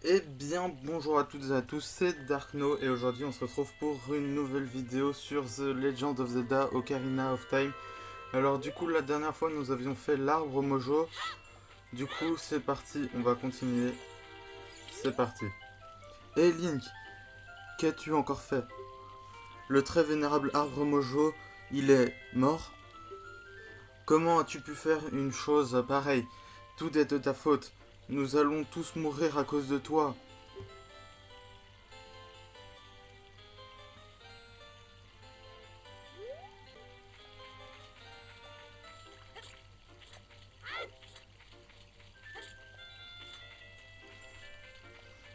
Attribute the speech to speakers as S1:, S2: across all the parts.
S1: Eh bien, bonjour à toutes et à tous, c'est Darkno et aujourd'hui on se retrouve pour une nouvelle vidéo sur The Legend of Zelda Ocarina of Time. Alors du coup, la dernière fois nous avions fait l'arbre Mojo. Du coup, c'est parti, on va continuer. C'est parti. Eh Link, qu'as-tu encore fait? Le très vénérable arbre Mojo, il est mort? Comment as-tu pu faire une chose pareille? Tout est de ta faute. Nous allons tous mourir à cause de toi.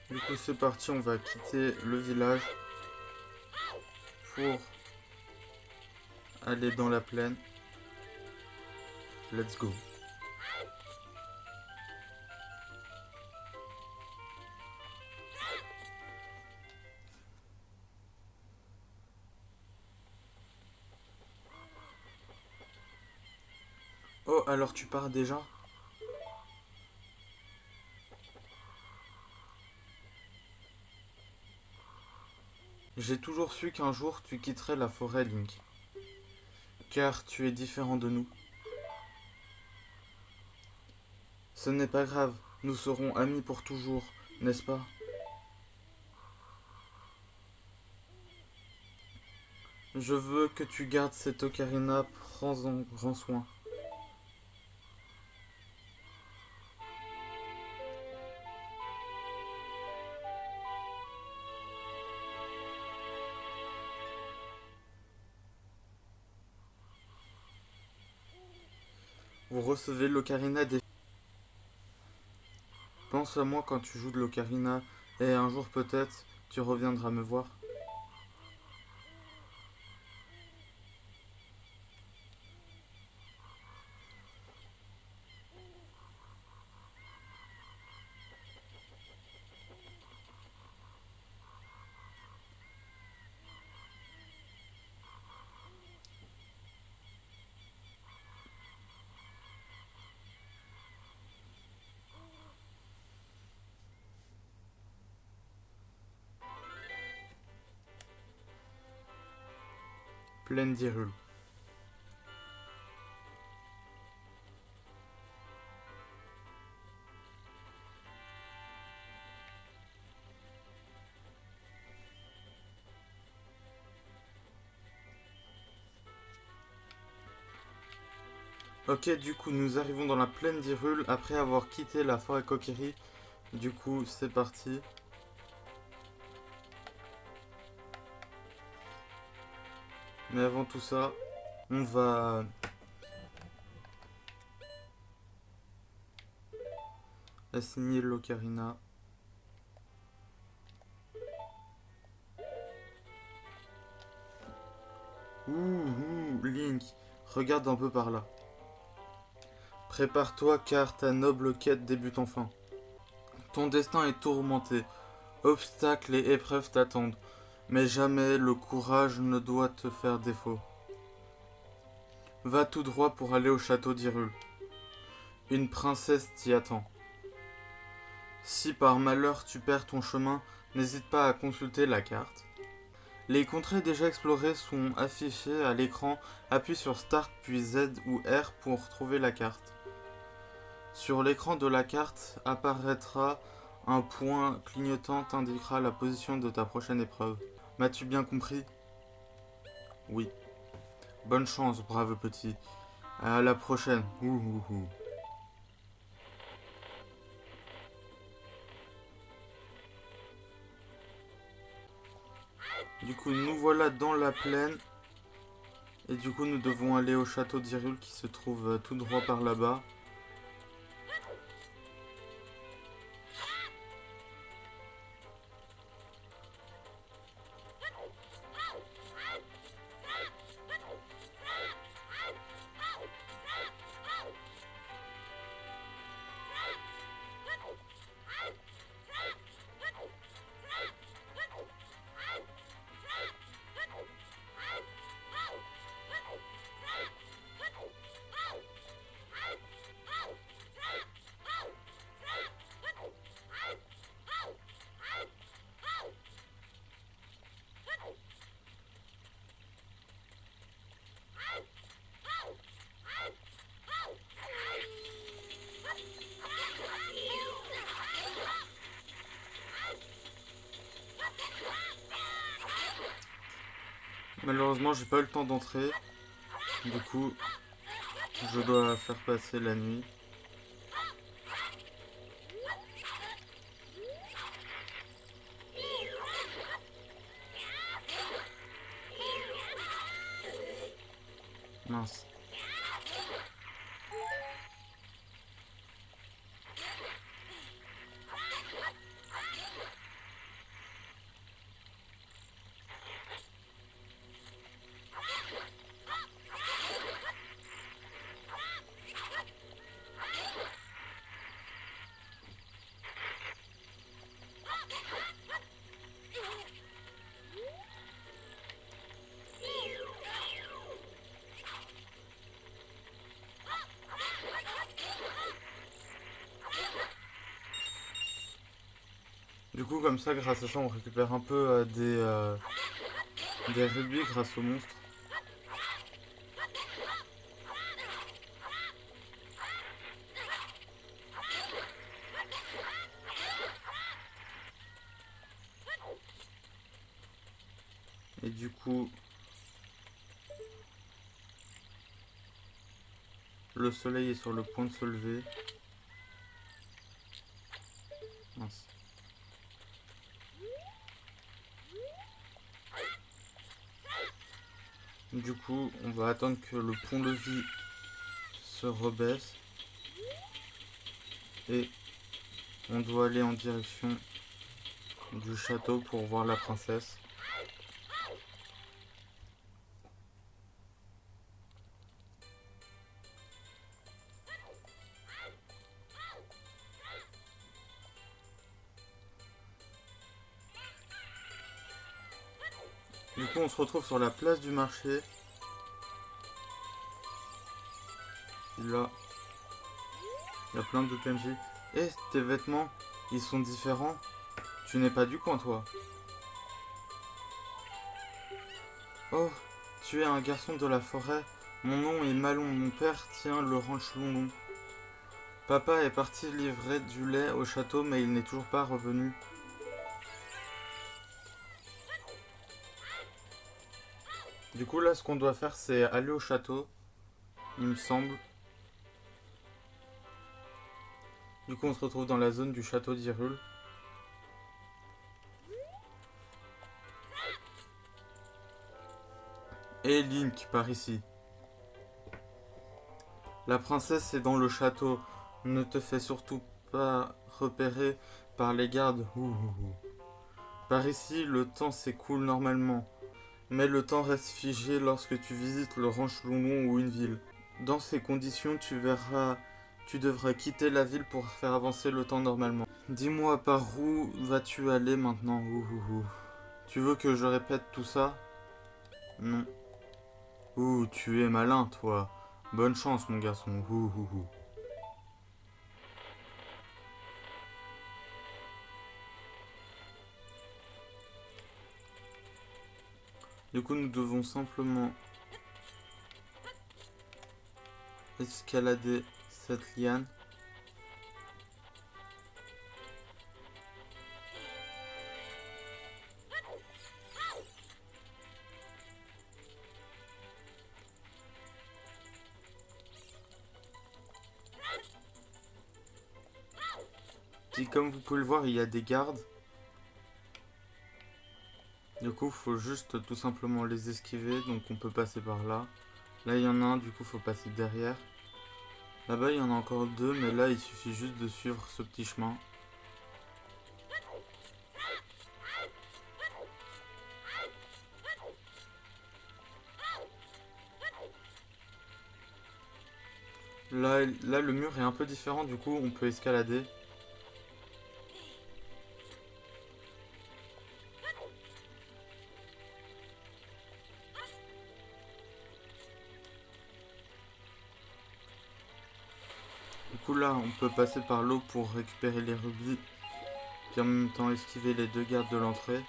S1: Du coup, c'est parti, on va quitter le village pour aller dans la plaine. Let's go. Oh, alors tu pars déjà? J'ai toujours su qu'un jour tu quitterais la forêt, Link. Car tu es différent de nous. Ce n'est pas grave, nous serons amis pour toujours, n'est-ce pas? Je veux que tu gardes cette ocarina, prends-en grand soin. Vous recevez l'ocarina des... Pense à moi quand tu joues de l'ocarina, et un jour peut-être, tu reviendras me voir. Plaine d'Hyrule. Ok, du coup, nous arrivons dans la plaine d'Hyrule après avoir quitté la forêt Kokiri. Du coup, c'est parti. Mais avant tout ça, on va assigner l'ocarina. Link, regarde un peu par là. Prépare-toi car ta noble quête débute enfin. Ton destin est tourmenté. Obstacles et épreuves t'attendent. Mais jamais le courage ne doit te faire défaut. Va tout droit pour aller au château d'Hyrule. Une princesse t'y attend. Si par malheur tu perds ton chemin, n'hésite pas à consulter la carte. Les contrées déjà explorées sont affichées à l'écran. Appuie sur Start puis Z ou R pour trouver la carte. Sur l'écran de la carte apparaîtra un point clignotant t'indiquera la position de ta prochaine épreuve. M'as-tu bien compris? Oui. Bonne chance, brave petit. À la prochaine. Ouh. Du coup, nous voilà dans la plaine. Et du coup, nous devons aller au château d'Hyrule qui se trouve tout droit par là-bas. Malheureusement, j'ai pas eu le temps d'entrer. Du coup, je dois faire passer la nuit. Mince. Du coup, comme ça, grâce à ça, on récupère un peu des rubis grâce au monstre. Et du coup, le soleil est sur le point de se lever. Mince. Du coup, on va attendre que le pont-levis se rebaisse. Et on doit aller en direction du château pour voir la princesse. Du coup, on se retrouve sur la place du marché. Et là, il y a plein de PNJ. Et tes vêtements, ils sont différents. Tu n'es pas du coin, toi. Oh, tu es un garçon de la forêt. Mon nom est Malon. Mon père tient le ranch London. Papa est parti livrer du lait au château, mais il n'est toujours pas revenu. Du coup, là, ce qu'on doit faire, c'est aller au château, il me semble. Du coup, on se retrouve dans la zone du château d'Hyrule. Et Link par ici. La princesse est dans le château. Ne te fais surtout pas repérer par les gardes. Par ici, le temps s'écoule normalement. Mais le temps reste figé lorsque tu visites le ranch London ou une ville. Dans ces conditions, tu devras quitter la ville pour faire avancer le temps normalement. Dis-moi, par où vas-tu aller maintenant? Tu veux que je répète tout ça? Non. Tu es malin, toi. Bonne chance, mon garçon. Du coup, nous devons simplement escalader cette liane. Et comme vous pouvez le voir, il y a des gardes. Du coup, il faut juste tout simplement les esquiver. Donc on peut passer par là. Là, il y en a un, du coup, il faut passer derrière. Là-bas, il y en a encore deux, mais là, il suffit juste de suivre ce petit chemin. Là, le mur est un peu différent, du coup, on peut escalader. Du coup, là, on peut passer par l'eau pour récupérer les rubis. Puis en même temps, esquiver les deux gardes de l'entrée.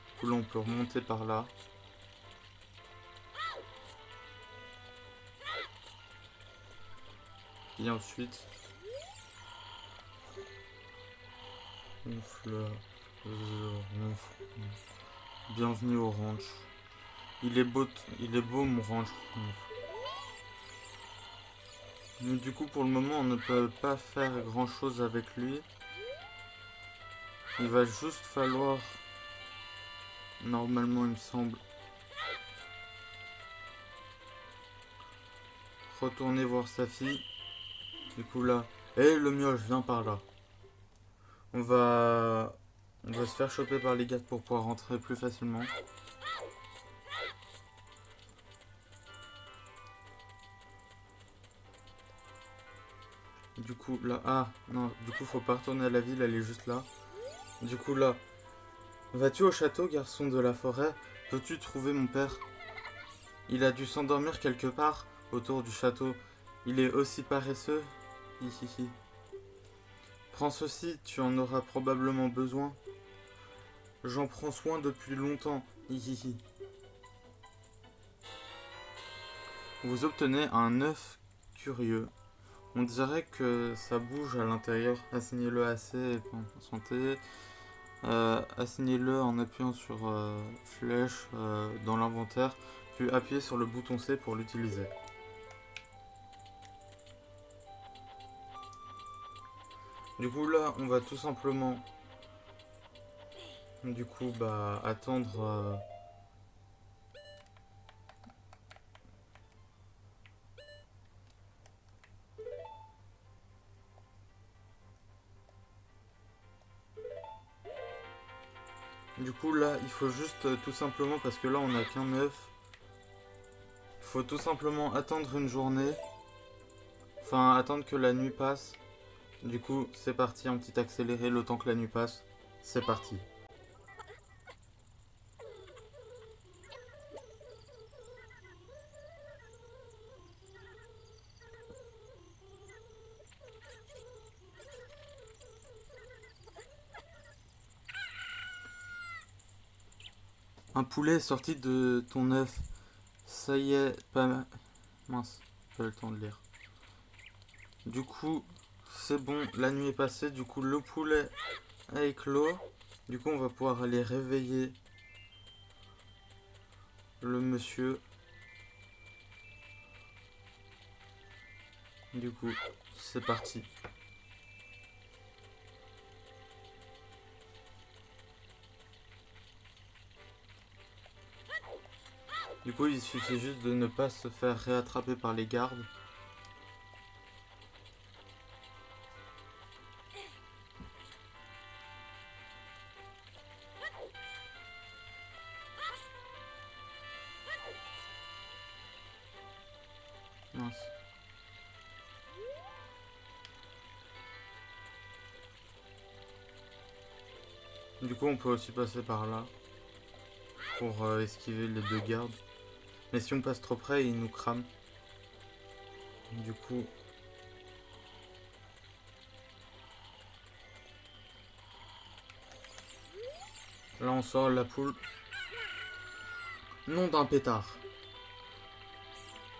S1: Du coup, là, on peut remonter par là. Et ensuite, Ronf. Bienvenue au ranch. Il est beau mon ranch. Mais du coup, pour le moment, on ne peut pas faire grand chose avec lui. Il va juste falloir, normalement, il me semble, retourner voir sa fille. Du coup, là, hé le mioche, viens par là. On va, on va se faire choper par les gardes pour pouvoir rentrer plus facilement. Du coup, là, ah, non, du coup, faut pas retourner à la ville, elle est juste là. Du coup, là, vas-tu au château, garçon de la forêt? Peux-tu trouver mon père? Il a dû s'endormir quelque part autour du château. Il est aussi paresseux. Hihihi. Prends ceci, tu en auras probablement besoin. J'en prends soin depuis longtemps. Hihihi. Vous obtenez un œuf curieux. On dirait que ça bouge à l'intérieur. Assignez-le assez en santé. Assignez-le en appuyant sur flèche dans l'inventaire. Puis appuyez sur le bouton C pour l'utiliser. Du coup là, on va tout simplement attendre. Du coup là, il faut juste tout simplement, parce que là on a qu'un œuf. Il faut tout simplement attendre une journée. Enfin, attendre que la nuit passe. Du coup, c'est parti, un petit accéléré le temps que la nuit passe. C'est parti. Un poulet est sorti de ton œuf. Ça y est, pas... Mince, pas le temps de lire. Du coup, c'est bon, la nuit est passée. Du coup, le poulet a éclos. Du coup, on va pouvoir aller réveiller le monsieur. Du coup, c'est parti. Du coup, il suffit juste de ne pas se faire réattraper par les gardes. Mince. Du coup, on peut aussi passer par là pour esquiver les deux gardes. Mais si on passe trop près, ils nous crament. Du coup... Là, on sort la poule. Nom d'un pétard.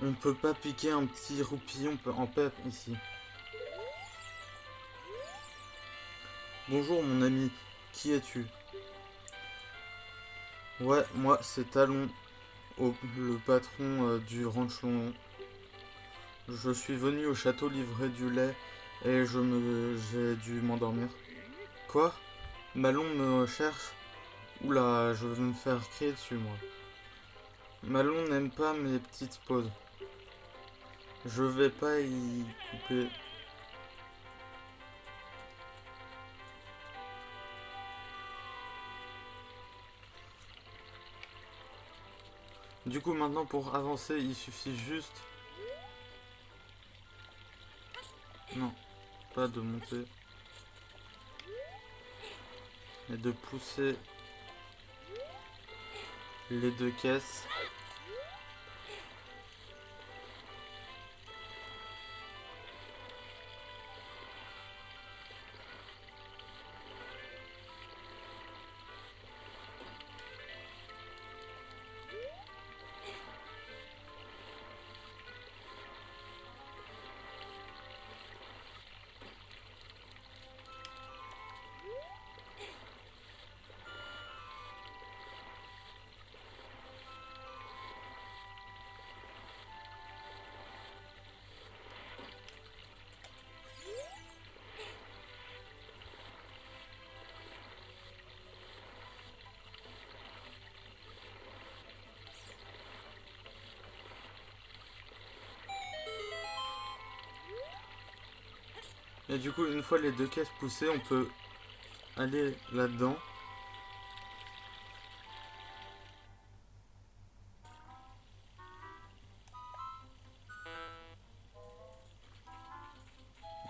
S1: On peut pas piquer un petit roupillon en paix ici. Bonjour mon ami, qui es-tu? Ouais, moi c'est Talon, le patron du ranchon. Je suis venu au château livrer du lait et j'ai dû m'endormir. Quoi? Malon me cherche? Oula, je vais me faire crier dessus moi. Malon n'aime pas mes petites pauses. Je vais pas y couper. Du coup maintenant pour avancer il suffit juste... Non, pas de monter. Et de pousser les deux caisses. Et du coup, une fois les deux caisses poussées, on peut aller là-dedans.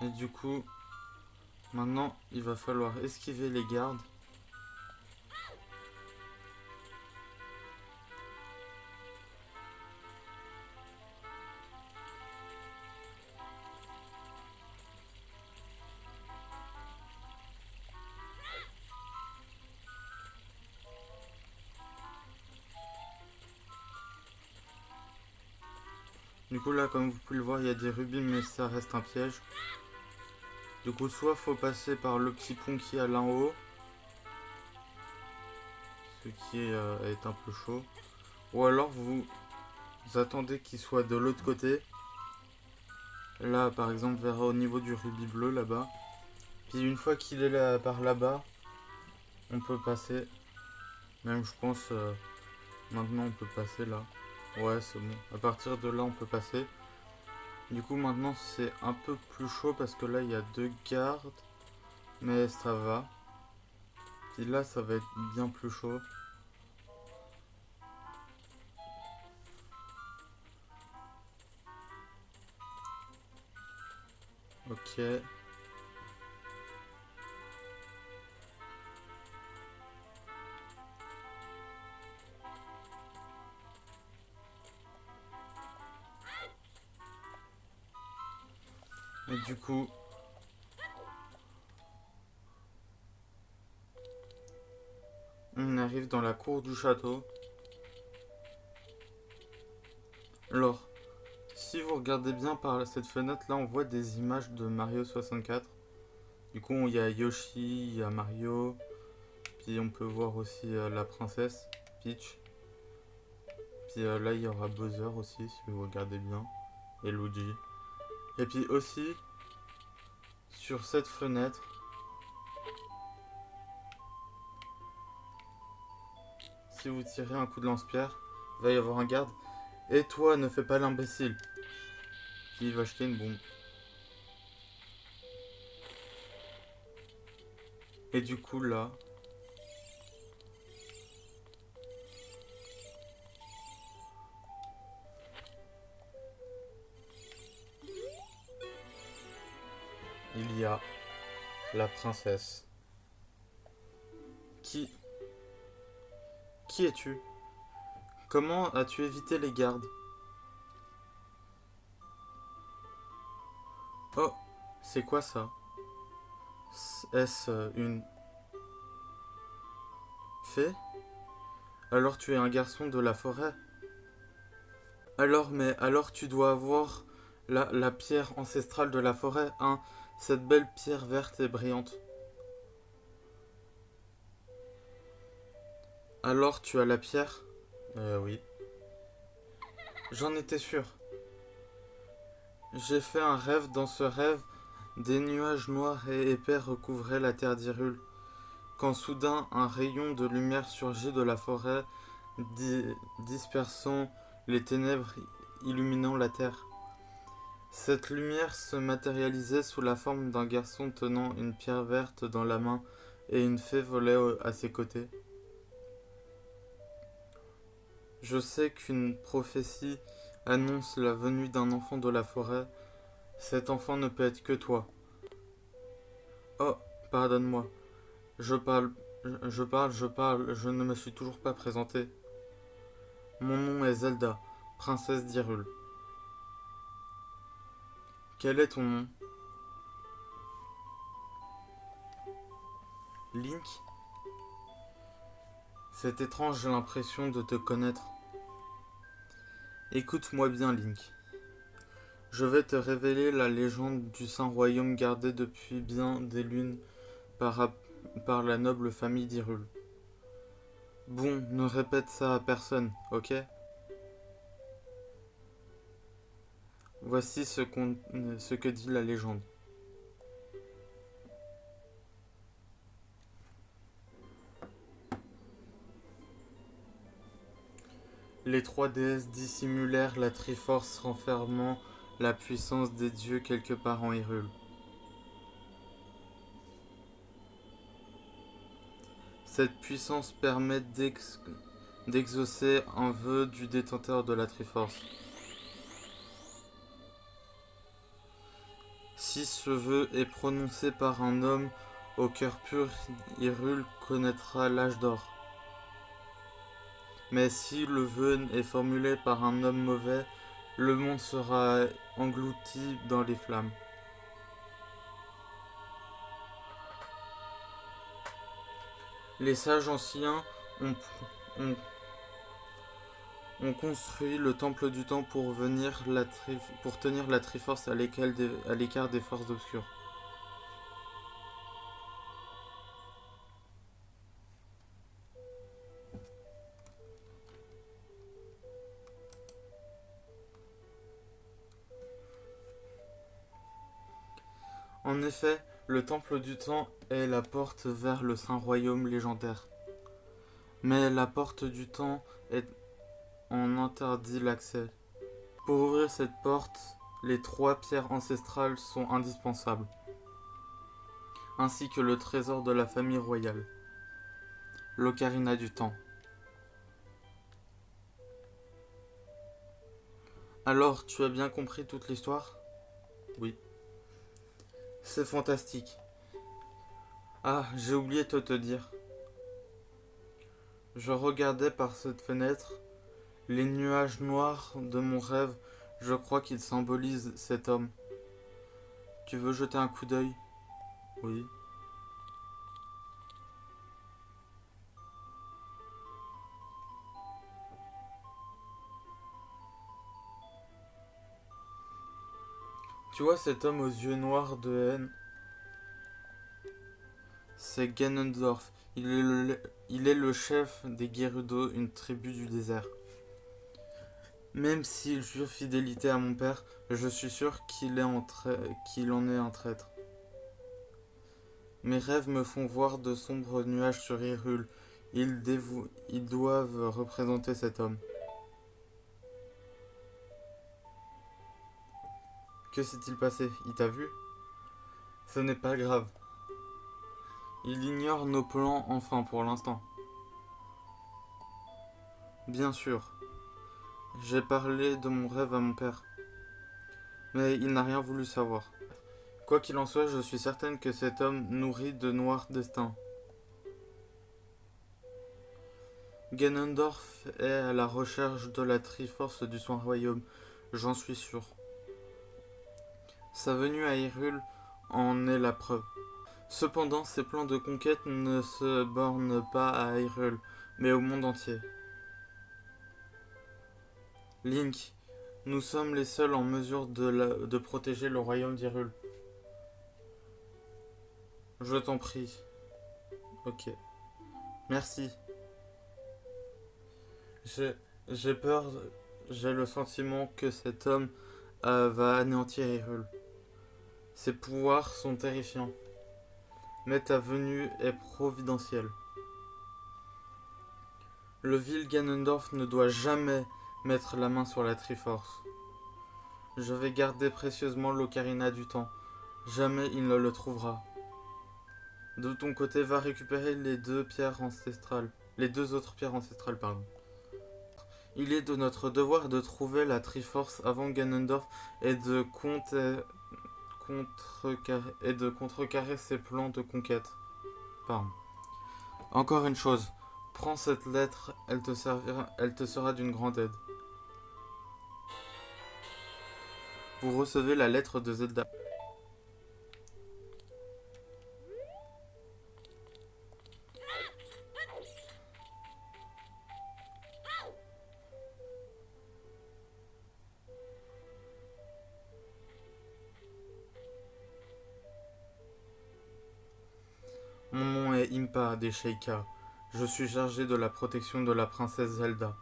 S1: Et du coup, maintenant, il va falloir esquiver les gardes. Du coup, là, comme vous pouvez le voir, il y a des rubis, mais ça reste un piège. Du coup, soit faut passer par le petit pont qui est là en haut, ce qui est un peu chaud. Ou alors vous attendez qu'il soit de l'autre côté. Là, par exemple, vers au niveau du rubis bleu, là-bas. Puis une fois qu'il est là, par là-bas, on peut passer. Même, je pense, maintenant, on peut passer là. Ouais, c'est bon. À partir de là, on peut passer. Du coup, maintenant, c'est un peu plus chaud parce que là, il y a deux gardes. Mais ça va. Puis là, ça va être bien plus chaud. Ok. Et du coup, on arrive dans la cour du château. Alors, si vous regardez bien par cette fenêtre là, on voit des images de Mario 64. Du coup, il y a Yoshi, il y a Mario, puis on peut voir aussi la princesse Peach. Puis là, il y aura Bowser aussi, si vous regardez bien, et Luigi. Et puis aussi, sur cette fenêtre, si vous tirez un coup de lance-pierre, il va y avoir un garde. Et toi, ne fais pas l'imbécile. Puis il va jeter une bombe. Et du coup, là, il y a la princesse. Qui Qui es-tu? Comment as-tu évité les gardes? Oh, c'est quoi ça? Est-ce une fée? Alors tu es un garçon de la forêt? Alors tu dois avoir la pierre ancestrale de la forêt, hein? Cette belle pierre verte et brillante. Alors tu as la pierre? Oui. J'en étais sûr. J'ai fait un rêve. Dans ce rêve, des nuages noirs et épais recouvraient la terre d'Hyrule. Quand soudain un rayon de lumière surgit de la forêt, dispersant les ténèbres, illuminant la terre. Cette lumière se matérialisait sous la forme d'un garçon tenant une pierre verte dans la main et une fée volait à ses côtés. Je sais qu'une prophétie annonce la venue d'un enfant de la forêt. Cet enfant ne peut être que toi. Oh, pardonne-moi. Je ne me suis toujours pas présenté. Mon nom est Zelda, princesse d'Hyrule. Quel est ton nom? Link? C'est étrange, j'ai l'impression de te connaître. Écoute-moi bien, Link. Je vais te révéler la légende du saint royaume gardé depuis bien des lunes par, par la noble famille d'Hyrule. Bon, ne répète ça à personne, ok? Voici ce que dit la légende. Les trois déesses dissimulèrent la Triforce renfermant la puissance des dieux quelque part en Hyrule. Cette puissance permet d'exaucer un vœu du détenteur de la Triforce. Si ce vœu est prononcé par un homme au cœur pur, Hyrule connaîtra l'âge d'or. Mais si le vœu est formulé par un homme mauvais, le monde sera englouti dans les flammes. Les sages anciens ont construit le temple du temps pour tenir la Triforce à l'écart des forces obscures. En effet, le temple du temps est la porte vers le Saint Royaume légendaire. Mais la porte du temps en interdit l'accès. Pour ouvrir cette porte, les 3 pierres ancestrales sont indispensables, ainsi que le trésor de la famille royale, l'Ocarina du Temps. Alors, tu as bien compris toute l'histoire? Oui. C'est fantastique. Ah, j'ai oublié de te dire. Je regardais par cette fenêtre les nuages noirs de mon rêve. Je crois qu'ils symbolisent cet homme. Tu veux jeter un coup d'œil? Oui. Tu vois cet homme aux yeux noirs de haine? C'est Ganondorf. Il est le chef des Gerudo, une tribu du désert. Même s'il jure fidélité à mon père, je suis sûr qu'il en est un traître. Mes rêves me font voir de sombres nuages sur Hyrule. Ils doivent représenter cet homme. Que s'est-il passé? Il t'a vu? Ce n'est pas grave. Il ignore nos plans, enfin pour l'instant. Bien sûr. J'ai parlé de mon rêve à mon père. Mais il n'a rien voulu savoir. Quoi qu'il en soit, je suis certaine que cet homme nourrit de noirs destins. Ganondorf est à la recherche de la Triforce du Saint Royaume, j'en suis sûr. Sa venue à Hyrule en est la preuve. Cependant, ses plans de conquête ne se bornent pas à Hyrule, mais au monde entier. Link, nous sommes les seuls en mesure de protéger le royaume d'Hyrule. Je t'en prie. Ok. Merci. J'ai peur, j'ai le sentiment que cet homme va anéantir Hyrule. Ses pouvoirs sont terrifiants. Mais ta venue est providentielle. Le vil Ganondorf ne doit jamais mettre la main sur la Triforce. Je vais garder précieusement l'Ocarina du Temps. Jamais il ne le trouvera. De ton côté, va récupérer les 2 pierres ancestrales. Les 2 autres pierres ancestrales, pardon. Il est de notre devoir de trouver la Triforce avant Ganondorf et de contrecarrer ses plans de conquête. Pardon. Encore une chose, prends cette lettre, elle te sera d'une grande aide. Vous recevez la lettre de Zelda. Mon nom est Impa des Sheikah. Je suis chargé de la protection de la princesse Zelda.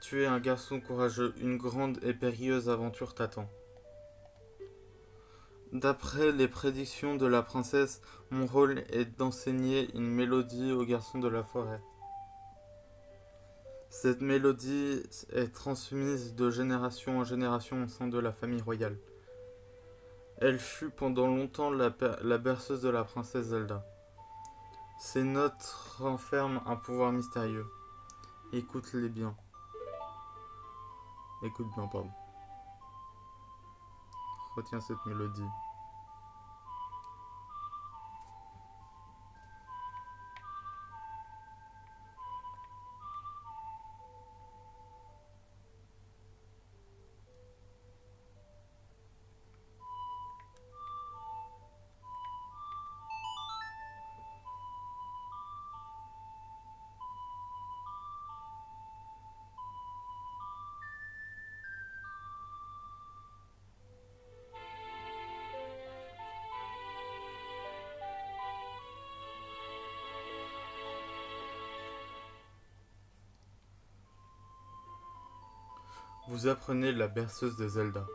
S1: Tu es un garçon courageux, une grande et périlleuse aventure t'attend. D'après les prédictions de la princesse, mon rôle est d'enseigner une mélodie aux garçons de la forêt. Cette mélodie est transmise de génération en génération au sein de la famille royale. Elle fut pendant longtemps la berceuse de la princesse Zelda. Ces notes renferment un pouvoir mystérieux. Écoute-les bien. Écoute bien, pardon. Retiens cette mélodie. Vous apprenez la berceuse de Zelda.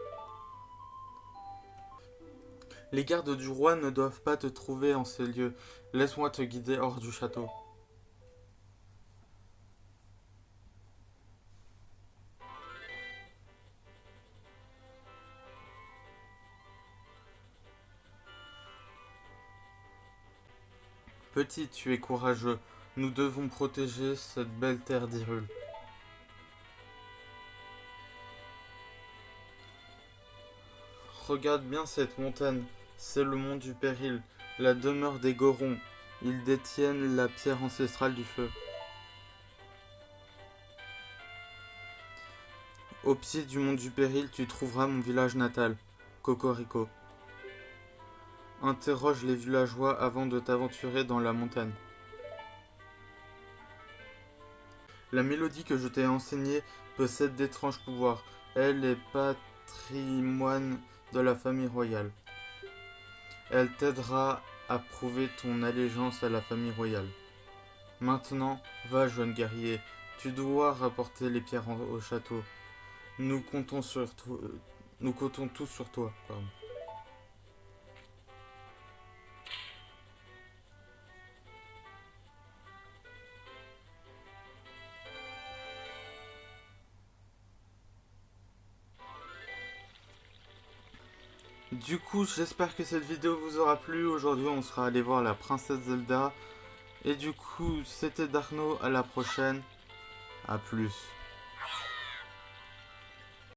S1: Les gardes du roi ne doivent pas te trouver en ces lieux. Laisse-moi te guider hors du château. Petit, tu es courageux. Nous devons protéger cette belle terre d'Hyrule. Regarde bien cette montagne. C'est le mont du Péril, la demeure des Gorons. Ils détiennent la pierre ancestrale du feu. Au pied du mont du Péril, tu trouveras mon village natal, Cocorico. Interroge les villageois avant de t'aventurer dans la montagne. La mélodie que je t'ai enseignée possède d'étranges pouvoirs. Elle est patrimoine de la famille royale. Elle t'aidera à prouver ton allégeance à la famille royale. Maintenant, va, jeune guerrier, tu dois rapporter les pierres au château. Nous comptons tous sur toi. Pardon. Du coup, j'espère que cette vidéo vous aura plu. Aujourd'hui, on sera allé voir la princesse Zelda. Et du coup, c'était Darno. À la prochaine. À plus.